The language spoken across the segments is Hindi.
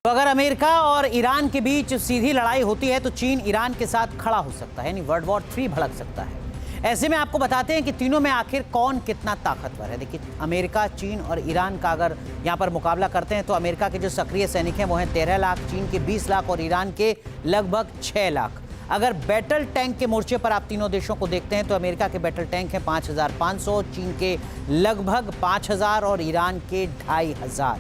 तो अगर अमेरिका और ईरान के बीच सीधी लड़ाई होती है तो चीन ईरान के साथ खड़ा हो सकता है, यानी वर्ल्ड वॉर 3 भड़क सकता है। ऐसे में आपको बताते हैं कि तीनों में आखिर कौन कितना ताकतवर है। देखिए, अमेरिका, चीन और ईरान का अगर यहाँ पर मुकाबला करते हैं तो अमेरिका के जो सक्रिय सैनिक हैं वो हैं 13 लाख, चीन के 20 लाख और ईरान के लगभग 6 लाख। अगर बैटल टैंक के मोर्चे पर आप तीनों देशों को देखते हैं तो अमेरिका के बैटल टैंक हैं 5,500, चीन के लगभग 5,000 और ईरान के 2,500।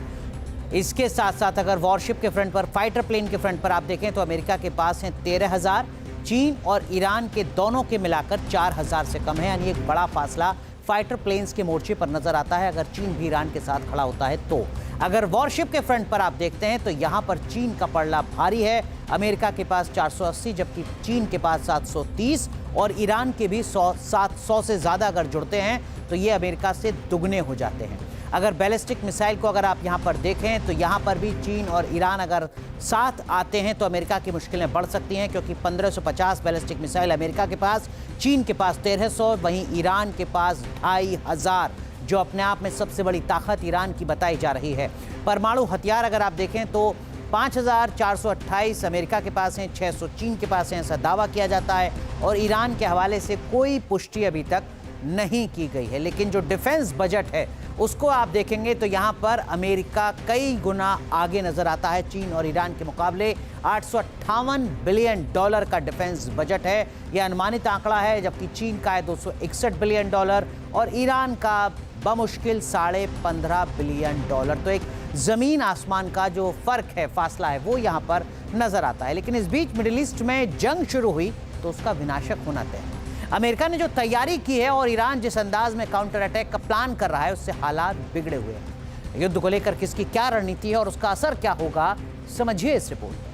इसके साथ साथ अगर वॉरशिप के फ्रंट पर, फाइटर प्लेन के फ्रंट पर आप देखें तो अमेरिका के पास हैं 13,000, चीन और ईरान के दोनों के मिलाकर 4,000 से कम है, यानी एक बड़ा फासला फाइटर प्लेन्स के मोर्चे पर नजर आता है अगर चीन भी ईरान के साथ खड़ा होता है तो। अगर वॉरशिप के फ्रंट पर आप देखते हैं तो यहां पर चीन का पलड़ा भारी है, अमेरिका के पास 480 जबकि चीन के पास 730 और ईरान के भी 700 से ज़्यादा अगर जुड़ते हैं तो ये अमेरिका से दुगने हो जाते हैं। अगर बैलिस्टिक मिसाइल को अगर आप यहाँ पर देखें तो यहाँ पर भी चीन और ईरान अगर साथ आते हैं तो अमेरिका की मुश्किलें बढ़ सकती हैं, क्योंकि 1550 बैलिस्टिक मिसाइल अमेरिका के पास, चीन के पास 1300, वहीं ईरान के पास 2,500, जो अपने आप में सबसे बड़ी ताकत ईरान की बताई जा रही है। परमाणु हथियार अगर आप देखें तो 5,428 अमेरिका के पास हैं, 600 चीन के पास हैं, ऐसा दावा किया जाता है और ईरान के हवाले से कोई पुष्टि अभी तक नहीं की गई है। लेकिन जो डिफेंस बजट है उसको आप देखेंगे तो यहाँ पर अमेरिका कई गुना आगे नजर आता है चीन और ईरान के मुकाबले। $858 बिलियन का डिफेंस बजट है, यह अनुमानित आंकड़ा है, जबकि चीन का है $261 बिलियन और ईरान का बमुश्किल $15.5 बिलियन। तो एक जमीन आसमान का जो फर्क है, फासला है, वो यहाँ पर नजर आता है। लेकिन इस बीच मिडिल ईस्ट में जंग शुरू हुई तो उसका विनाशक होना तय है। अमेरिका ने जो तैयारी की है और ईरान जिस अंदाज में काउंटर अटैक का प्लान कर रहा है उससे हालात बिगड़े हुए हैं। युद्ध को लेकर किसकी क्या रणनीति है और उसका असर क्या होगा, समझिए इस रिपोर्ट में।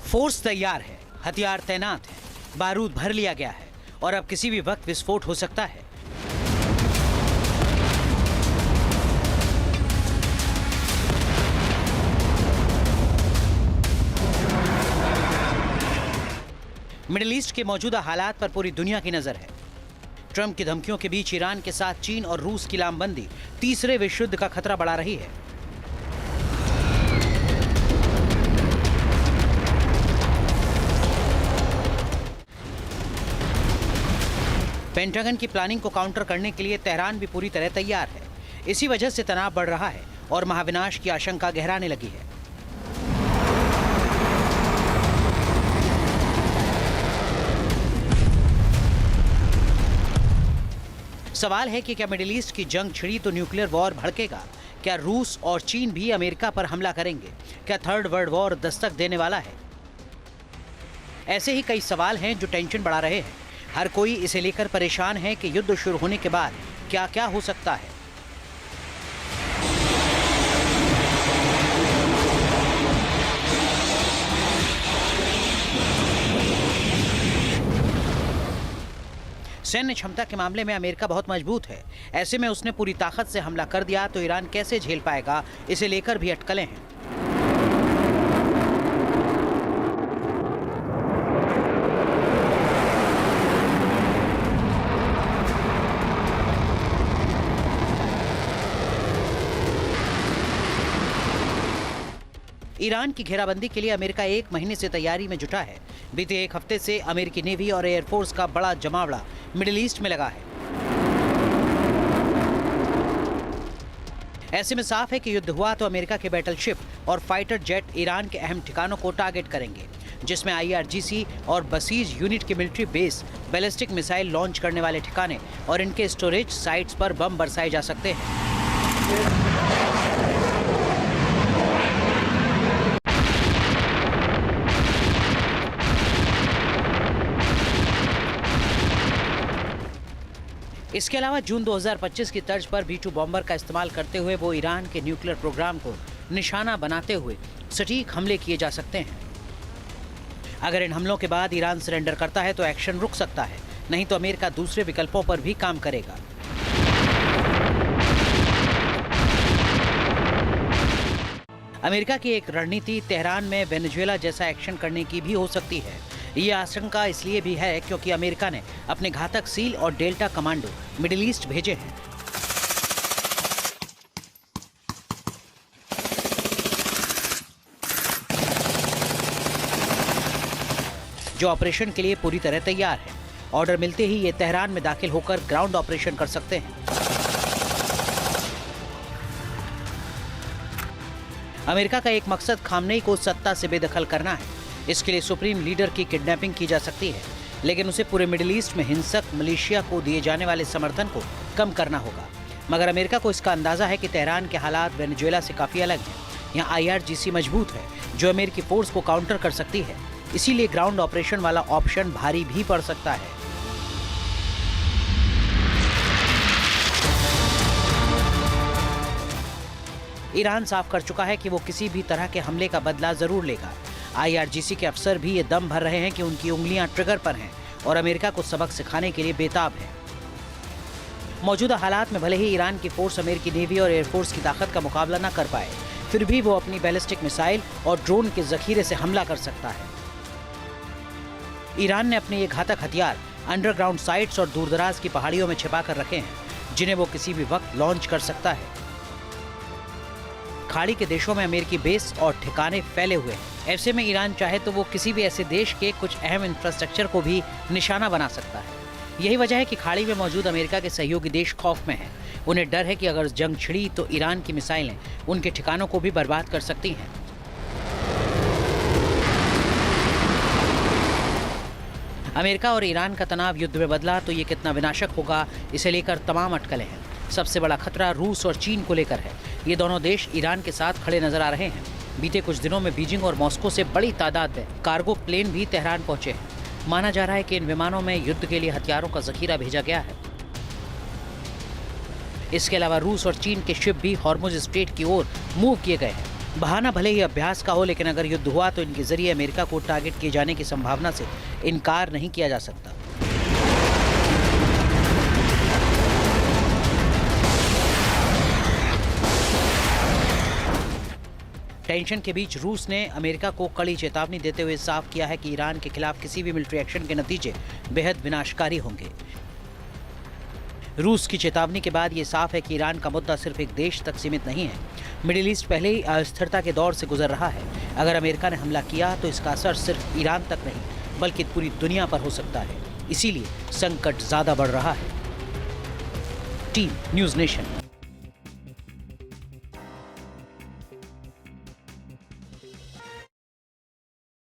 फोर्स तैयार है, हथियार तैनात है, बारूद भर लिया गया है और अब किसी भी वक्त विस्फोट हो सकता है। मिडिल ईस्ट के मौजूदा हालात पर पूरी दुनिया की नजर है। ट्रंप की धमकियों के बीच ईरान के साथ चीन और रूस की लामबंदी तीसरे विश्व युद्ध का खतरा बढ़ा रही है। पेंटागन की प्लानिंग को काउंटर करने के लिए तेहरान भी पूरी तरह तैयार है। इसी वजह से तनाव बढ़ रहा है और महाविनाश की आशंका गहराने लगी है। सवाल है कि क्या मिडिल ईस्ट की जंग छिड़ी तो न्यूक्लियर वॉर भड़केगा? क्या रूस और चीन भी अमेरिका पर हमला करेंगे? क्या थर्ड वर्ल्ड वॉर दस्तक देने वाला है? ऐसे ही कई सवाल हैं जो टेंशन बढ़ा रहे हैं। हर कोई इसे लेकर परेशान है कि युद्ध शुरू होने के बाद क्या क्या हो सकता है। सैन्य क्षमता के मामले में अमेरिका बहुत मजबूत है। ऐसे में उसने पूरी ताकत से हमला कर दिया तो ईरान कैसे झेल पाएगा, इसे लेकर भी अटकलें हैं। ईरान की घेराबंदी के लिए अमेरिका 1 महीने से तैयारी में जुटा है। बीते 1 हफ्ते से अमेरिकी नेवी और एयरफोर्स का बड़ा जमावड़ा मिडिल ईस्ट में लगा है। ऐसे में साफ है कि युद्ध हुआ तो अमेरिका के बैटलशिप और फाइटर जेट ईरान के अहम ठिकानों को टारगेट करेंगे, जिसमें IRGC और बसीज यूनिट के military base, ballistic missile launch करने वाले ठिकाने और इनके स्टोरेज साइट्स पर बम बरसाए जा सकते हैं। इसके अलावा जून 2025 की तर्ज पर B-2 बॉम्बर का इस्तेमाल करते हुए वो ईरान के न्यूक्लियर प्रोग्राम को निशाना बनाते हुए सटीक हमले किए जा सकते हैं। अगर इन हमलों के बाद ईरान सरेंडर करता है तो एक्शन रुक सकता है, नहीं तो अमेरिका दूसरे विकल्पों पर भी काम करेगा। अमेरिका की एक रणनीति तेहरान में वेनेजुएला जैसा एक्शन करने की भी हो सकती है। ये आशंका इसलिए भी है क्योंकि अमेरिका ने अपने घातक सील और डेल्टा कमांडो मिडिल ईस्ट भेजे हैं। जो ऑपरेशन के लिए पूरी तरह तैयार है। ऑर्डर मिलते ही ये तेहरान में दाखिल होकर ग्राउंड ऑपरेशन कर सकते हैं। अमेरिका का एक मकसद खामनेई को सत्ता से बेदखल करना है। इसके लिए सुप्रीम लीडर की किडनैपिंग की जा सकती है, लेकिन उसे पूरे मिडिल ईस्ट में हिंसक मलेशिया को दिए जाने वाले समर्थन को कम करना होगा। मगर अमेरिका को इसका अंदाजा है कि तेहरान के हालात वेनेजुएला से काफी अलग हैं। यहाँ IRGC मजबूत है जो अमेरिकी फोर्स को काउंटर कर सकती है। इसीलिए ग्राउंड ऑपरेशन वाला ऑप्शन भारी भी पड़ सकता है। ईरान साफ कर चुका है कि वो किसी भी तरह के हमले का बदला जरूर लेगा। IRGC के अफसर भी ये दम भर रहे हैं कि उनकी उंगलियां ट्रिगर पर हैं और अमेरिका को सबक सिखाने के लिए बेताब है। मौजूदा हालात में भले ही ईरान की फोर्स अमेरिकी नेवी और एयरफोर्स की ताकत का मुकाबला न कर पाए, फिर भी वो अपनी बैलिस्टिक मिसाइल और ड्रोन के जखीरे से हमला कर सकता है। ईरान ने अपने ये घातक हथियार अंडरग्राउंड साइट्स और दूरदराज की पहाड़ियों में छिपा कर रखे हैं, जिन्हें वो किसी भी वक्त लॉन्च कर सकता है। खाड़ी के देशों में अमेरिकी बेस और ठिकाने फैले हुए हैं। ऐसे में ईरान चाहे तो वो किसी भी ऐसे देश के कुछ अहम इंफ्रास्ट्रक्चर को भी निशाना बना सकता है। यही वजह है कि खाड़ी में मौजूद अमेरिका के सहयोगी देश खौफ में हैं। उन्हें डर है कि अगर जंग छिड़ी तो ईरान की मिसाइलें उनके ठिकानों को भी बर्बाद कर सकती हैं। अमेरिका और ईरान का तनाव युद्ध में बदला तो ये कितना विनाशक होगा, इसे लेकर तमाम अटकलें हैं। सबसे बड़ा खतरा रूस और चीन को लेकर है। ये दोनों देश ईरान के साथ खड़े नजर आ रहे हैं। बीते कुछ दिनों में बीजिंग और मॉस्को से बड़ी तादाद में कार्गो प्लेन भी तेहरान पहुंचे हैं। माना जा रहा है कि इन विमानों में युद्ध के लिए हथियारों का जखीरा भेजा गया है। इसके अलावा रूस और चीन के शिप भी हॉर्मुज स्ट्रेट की ओर मूव किए गए हैं। बहाना भले ही अभ्यास का हो, लेकिन अगर युद्ध हुआ तो इनके जरिए अमेरिका को टारगेट किए जाने की संभावना से इनकार नहीं किया जा सकता। टेंशन के बीच रूस ने अमेरिका को कड़ी चेतावनी देते हुए साफ किया है कि ईरान के खिलाफ किसी भी मिलिट्री एक्शन के नतीजे बेहद विनाशकारी होंगे। रूस की चेतावनी के बाद ये साफ है कि ईरान का मुद्दा सिर्फ एक देश तक सीमित नहीं है। मिडिल ईस्ट पहले ही अस्थिरता के दौर से गुजर रहा है। अगर अमेरिका ने हमला किया तो इसका असर सिर्फ ईरान तक नहीं बल्कि पूरी दुनिया पर हो सकता है। इसीलिए संकट ज्यादा बढ़ रहा है। Team news nation.